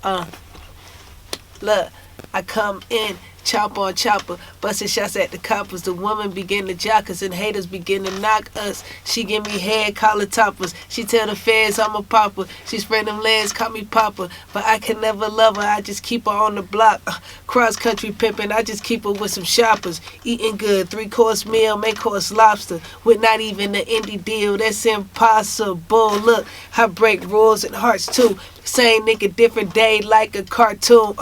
Look, I come in, chopper on chopper, busting shots at the coppers. The woman begin to jock us and haters begin to knock us. She give me head, collar toppers. She tell the feds I'm a popper. She spread them legs, call me popper. But I can never love her, I just keep her on the block. Cross country pimping, I just keep her with some shoppers. Eating good, 3-course meal, main course lobster. With not even an indie deal, that's impossible. Look, I break rules and hearts too. Same nigga, different day like a cartoon.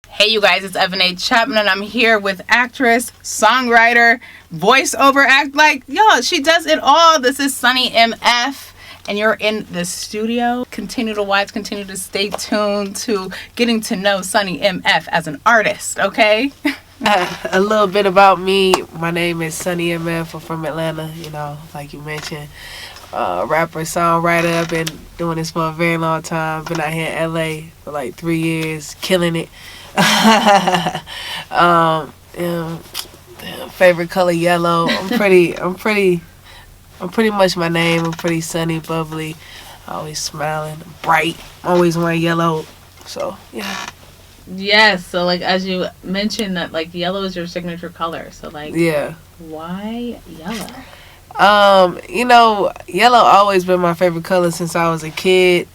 Hey you guys, it's Evan A. Chapman and I'm here with actress, songwriter, voiceover act, like, yo, she does it all. This is Suni MF and you're in the studio. Continue to watch, continue to stay tuned to getting to know Suni MF as an artist, okay? A little bit about me. My name is Suni MF. I'm from Atlanta, you know, like you mentioned. Rapper, songwriter. I've been doing this for a very long time. Been out here in LA for like 3 years, killing it. Favorite color yellow. I'm pretty much my name. I'm pretty sunny, bubbly, always smiling, bright, always wearing yellow. So yeah. Yes, so like as you mentioned that like yellow is your signature color. So like yeah. Why yellow? You know, yellow always been my favorite color since I was a kid.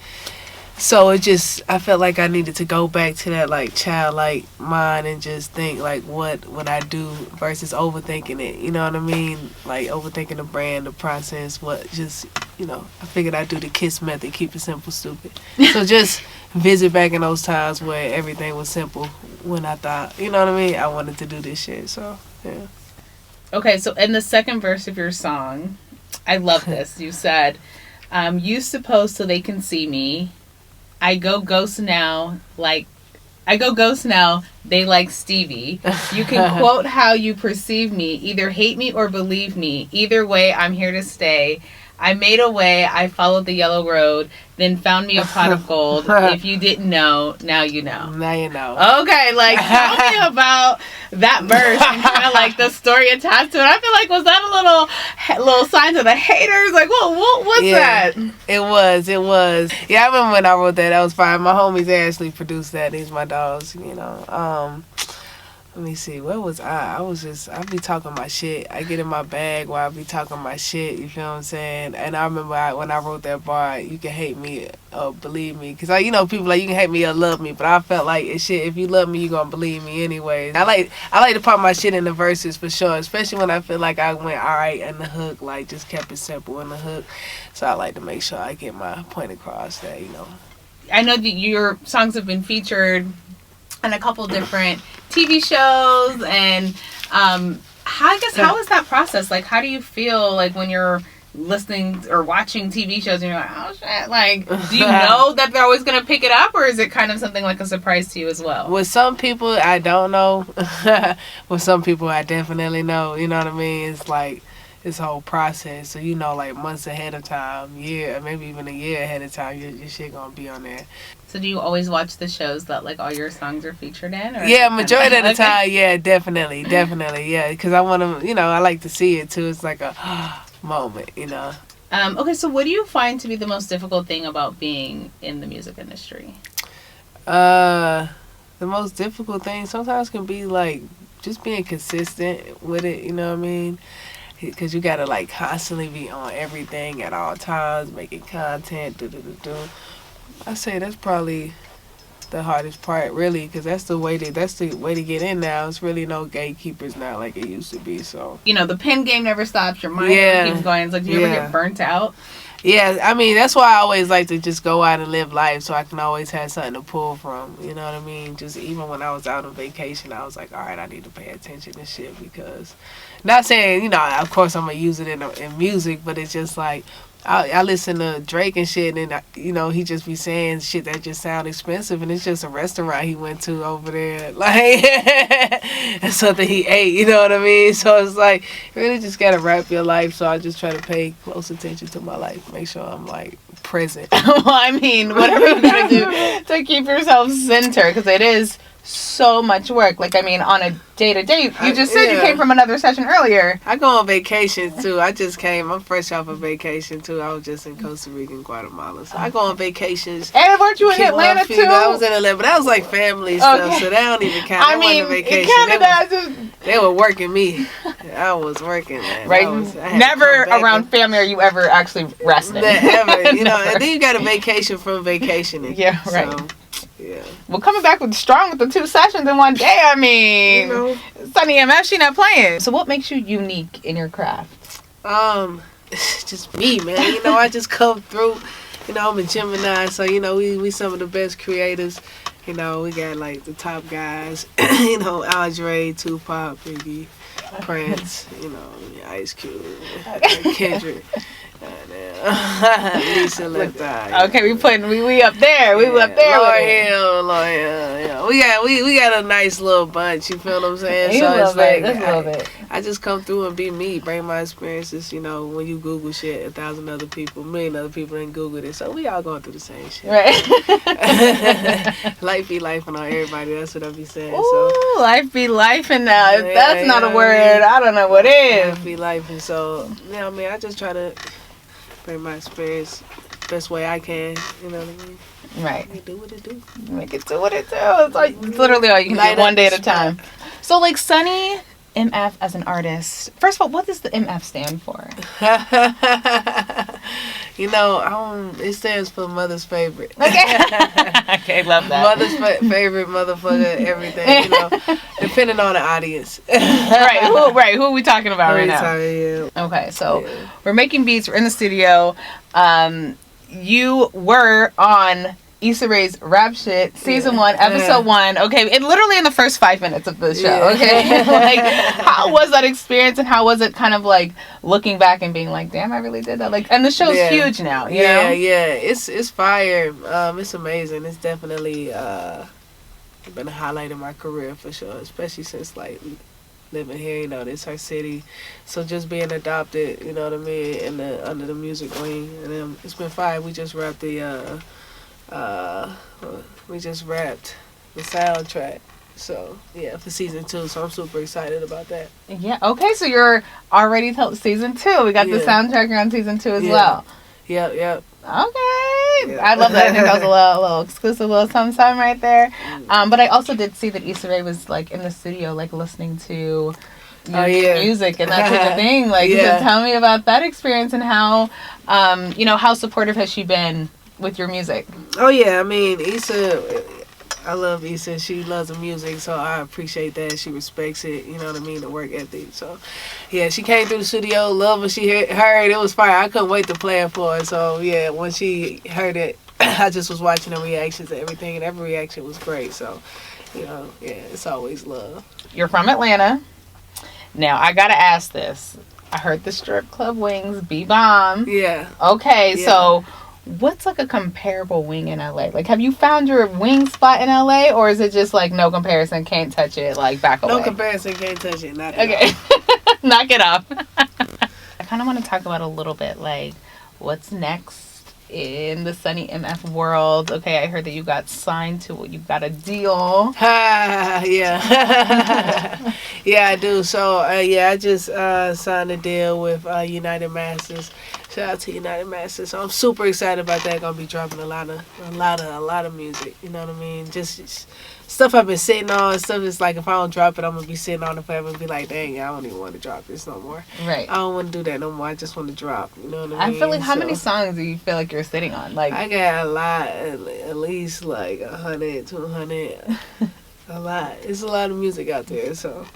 So it just, I felt like I needed to go back to that like childlike mind and just think like what would I do versus overthinking it. You know what I mean? Like overthinking the brand, the process, what just, you know, I figured I'd do the KISS method, keep it simple, stupid. So just visit back in those times where everything was simple when I thought, you know what I mean? I wanted to do this shit. So, yeah. Okay, so in the second verse of your song, I love this. You said, you suppose so they can see me. I go ghost now, they like Stevie. You can quote how you perceive me, either hate me or believe me. Either way, I'm here to stay. I made a way, I followed the yellow road, then found me a pot of gold. If you didn't know, now you know. Now you know. Okay, like, tell me about that verse and kind of like the story attached to it. I feel like, was that a little sign to the haters? Like, what's that? It was. Yeah, I remember when I wrote that. That was fine. My homies actually produced that. These my dogs, you know. Let me see, where was I? I be talking my shit. I get in my bag while I be talking my shit, you feel what I'm saying? And I remember when I wrote that bar, you can hate me or believe me. Because, you know, people like, you can hate me or love me. But I felt like, shit, if you love me, you going to believe me anyway. I like to put my shit in the verses for sure, especially when I feel like I went all right in the hook, like just kept it simple in the hook. So I like to make sure I get my point across that, you know. I know that your songs have been featured on a couple different TV shows, and how is that process? Like, how do you feel like when you're listening or watching TV shows and you're like, oh shit, like, do you know that they're always gonna pick it up, or is it kind of something like a surprise to you as well? With some people, I don't know. With some people, I definitely know. You know what I mean? It's like this whole process, so you know, like months ahead of time, maybe even a year ahead of time, your shit gonna be on there. So do you always watch the shows that like all your songs are featured in? Or yeah, majority of the time, yeah, definitely, yeah, because I want to, you know, I like to see it too. It's like a moment, you know. Okay, so what do you find to be the most difficult thing about being in the music industry? The most difficult thing sometimes can be like just being consistent with it, you know what I mean? Because you gotta like constantly be on everything at all times, making content, I say that's probably the hardest part, really, because that's the way to get in now. It's really no gatekeepers now like it used to be. So you know, the pen game never stops. Your mind never keeps going. It's like, do you ever get burnt out? Yeah, I mean, that's why I always like to just go out and live life so I can always have something to pull from. You know what I mean? Just even when I was out on vacation, I was like, all right, I need to pay attention to shit because, not saying, you know, of course I'm going to use it in music, but it's just like, I listen to Drake and shit, and you know, he just be saying shit that just sound expensive, and it's just a restaurant he went to over there, like something he ate, you know what I mean? So it's like, you really just gotta wrap your life. So I just try to pay close attention to my life, make sure I'm like present. Well, I mean, whatever you gotta do to keep yourself centered, because it is so much work. Like, I mean, on a day-to-day, you just said you came from another session earlier. I go on vacation too. I'm fresh off a vacation too. I was just in Costa Rica and Guatemala. So I go on vacations. And weren't you in Atlanta too? I was in Atlanta, but that was like family stuff, so that don't even count. I mean, in Canada, they were working me. I was working, man. Right. Never around family are you ever actually resting. Never, and then you got a vacation from vacationing. Yeah, right. So, yeah. Well, coming back with strong with the 2 sessions in one day, I mean, Suni MF, she not playing. So what makes you unique in your craft? It's just me, man. I just come through. I'm a Gemini, so we some of the best creators. We got like the top guys. Andre, Tupac, Biggie, Prince. Ice Cube, Kendrick. Lisa left eye. Okay, we up there. We up there. Lord Hill. We got a nice little bunch. You feel what I'm saying? So it's like I just come through and be me, bring my experiences. When you Google shit, 1,000 other people, million other people ain't Googled it, so we all going through the same shit. Right. Life be life on everybody. That's what I be saying. Ooh, life be life, and if that's not a word, I don't know what is. Life be life, and so I just try to bring my experience best way I can. You know what I mean? Right. Make it do what it do. Make it do what it do. It's literally all you can do, one day at a time. So, like, Suni MF as an artist. First of all, what does the MF stand for? It stands for Mother's Favorite. Okay. Okay, love that. Mother's favorite motherfucker, everything, depending on the audience. Right. Who are we talking about right now? Yeah. Okay, so we're making beats. We're in the studio. You were on Issa Rae's Rap Shit, Season 1, Episode 1. Okay, and literally in the first 5 minutes of the show, okay? Like, how was that experience, and how was it kind of like looking back and being like, damn, I really did that? Like, and the show's huge now, you know? Yeah. It's fire. It's amazing. It's definitely been a highlight in my career for sure, especially since, like, living here, this her city. So just being adopted, you know what I mean, under the music wing. And it's been fire. We just wrapped the soundtrack. So for Season 2. So I'm super excited about that. Yeah. Okay. So you're already Season 2. We got the soundtrack on Season 2 as well. Yep. Okay. I love that. I think that was a little exclusive little something right there. But I also did see that Issa Rae was like in the studio, like listening to music and that type of thing. Like, so tell me about that experience and how, how supportive has she been with your music? Oh yeah, I mean, Issa, I love Issa. She loves the music, so I appreciate that. She respects it, you know what I mean, the work ethic. So yeah, she came through the studio, love what she heard. It was fire. I couldn't wait to play it for her. So yeah, when she heard it, I just was watching her reactions and everything, and every reaction was great. So it's always love. You're from Atlanta. Now I gotta ask this. I heard the strip club wings be bomb. Yeah. Okay, so what's like a comparable wing in LA? Like, have you found your wing spot in LA, or is it just like no comparison, can't touch it, like back away? No comparison, can't touch it. Knock it off. Knock it off. I kind of want to talk about a little bit like what's next in the Suni MF world. Okay, I heard that you got signed to you got a deal. Yeah. Yeah, I do. So I just signed a deal with United Masters. Shout out to United Masters. So I'm super excited about that. Gonna be dropping a lot of music. You know what I mean? Just stuff I've been sitting on. Stuff that's like, if I don't drop it, I'm gonna be sitting on it forever and be like, dang, I don't even want to drop this no more. Right. I don't want to do that no more. I just want to drop. You know what I mean? I feel like, how many songs do you feel like you're sitting on? Like, I got a lot, at least like 100, 200. A lot. It's a lot of music out there. So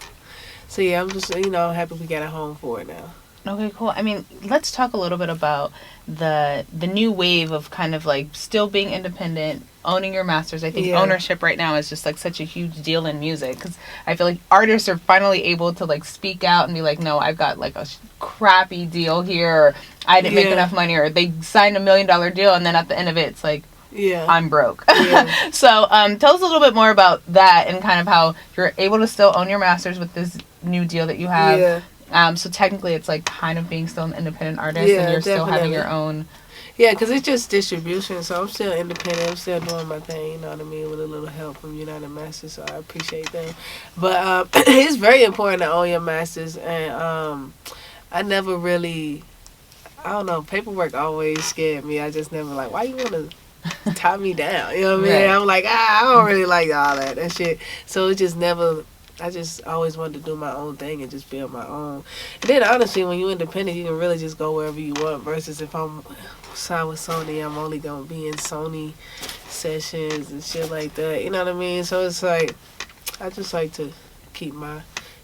yeah, I'm just happy we got a home for it now. Okay, cool. I mean, let's talk a little bit about the new wave of kind of like still being independent, owning your masters. I think ownership right now is just like such a huge deal in music, because I feel like artists are finally able to like speak out and be like, no, I've got like a crappy deal here, or I didn't make enough money, or they signed $1 million deal and then at the end of it, it's like, I'm broke. Yeah. So tell us a little bit more about that and kind of how you're able to still own your masters with this new deal that you have. So technically it's like kind of being still an independent artist, and you're still having your own Yeah, because it's just distribution, so I'm still independent. I'm still doing my thing, you know what I mean, with a little help from United Masters, so I appreciate them. But it's very important to own your masters, and I never really, I don't know, paperwork always scared me. I just never like, why you want to tie me down? You know what I mean? Right. I'm like, I don't really like all that shit. So it just never, I just always wanted to do my own thing and just build my own. And then honestly, when you're independent, you can really just go wherever you want. Versus if I'm signed with Sony, I'm only gonna be in Sony sessions and shit like that. You know what I mean? So it's like, I just like to keep my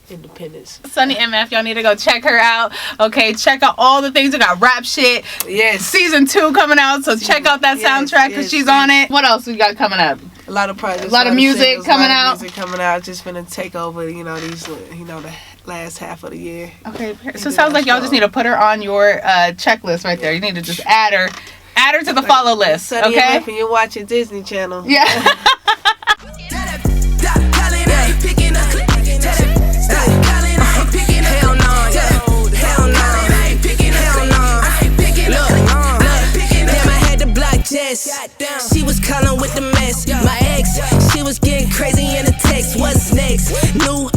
independence. Suni MF, y'all need to go check her out. Okay, check out all the things. We got rap shit. Yes. Season 2 coming out, so check out that soundtrack because she's on it. What else we got coming up? A lot of projects, a lot of music singles, coming a lot out. of music coming out. Just finna take over, you know, these, you know, the last half of the year. Okay, so it sounds like y'all just need to put her on your checklist right there. You need to just add her to the follow list. Suni Okay. MF and you're watching Disney Channel. Yeah. She was calling with the mess. My ex, she was getting crazy in the text. What's next? New